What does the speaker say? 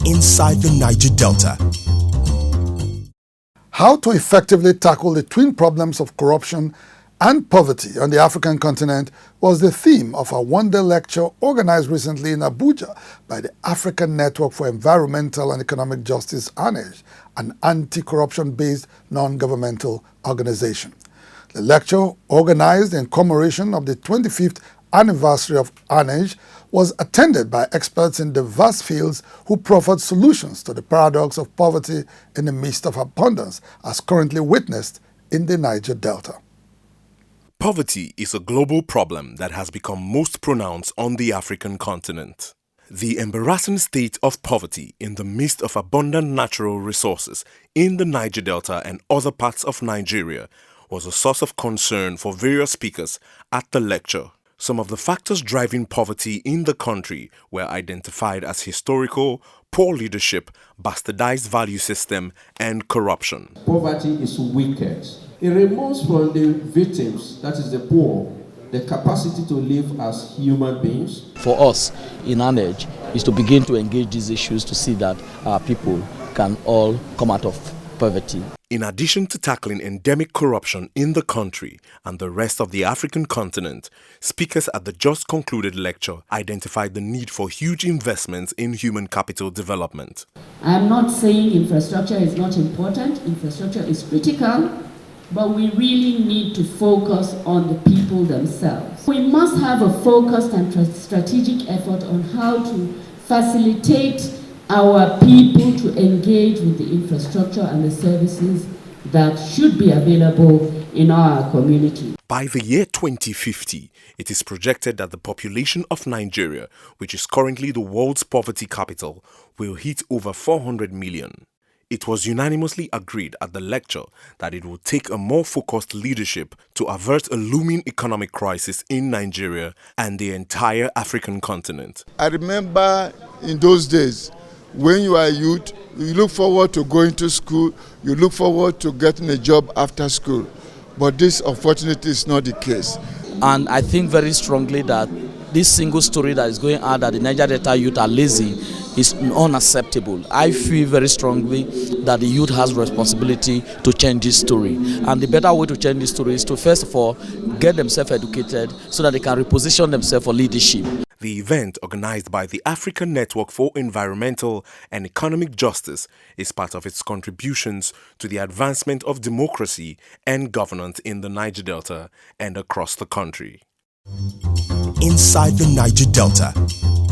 inside the Niger Delta. How to effectively tackle the twin problems of corruption and poverty on the African continent was the theme of a one-day lecture organized recently in Abuja by the African Network for Environmental and Economic Justice, ANEEJ, an anti-corruption-based non-governmental organization. The lecture, organized in commemoration of the 25th anniversary of ANEEJ, was attended by experts in diverse fields who proffered solutions to the paradox of poverty in the midst of abundance as currently witnessed in the Niger Delta. Poverty is a global problem that has become most pronounced on the African continent. The embarrassing state of poverty in the midst of abundant natural resources in the Niger Delta and other parts of Nigeria was a source of concern for various speakers at the lecture. Some of the factors driving poverty in the country were identified as historical, poor leadership, bastardized value system, and corruption. Poverty is wicked. It removes from the victims, that is the poor, the capacity to live as human beings. For us in ANEEJ is to begin to engage these issues to see that our people can all come out of poverty. In addition to tackling endemic corruption in the country and the rest of the African continent, speakers at the just concluded lecture identified the need for huge investments in human capital development. I am not saying infrastructure is not important. Infrastructure is critical, but we really need to focus on the people themselves. We must have a focused and strategic effort on how to facilitate our people to engage with the infrastructure and the services that should be available in our community. By the year 2050, it is projected that the population of Nigeria, which is currently the world's poverty capital, will hit over 400 million. It was unanimously agreed at the lecture that it would take a more focused leadership to avert a looming economic crisis in Nigeria and the entire African continent. I remember in those days, when you are a youth, you look forward to going to school, you look forward to getting a job after school. But this, unfortunately, is not the case. And I think very strongly that this single story that is going out that the Niger Delta youth are lazy is unacceptable. I feel very strongly that the youth has responsibility to change this story. And the better way to change this story is to, first of all, get themselves educated so that they can reposition themselves for leadership. The event, organized by the African Network for Environmental and Economic Justice, is part of its contributions to the advancement of democracy and governance in the Niger Delta and across the country. Inside the Niger Delta.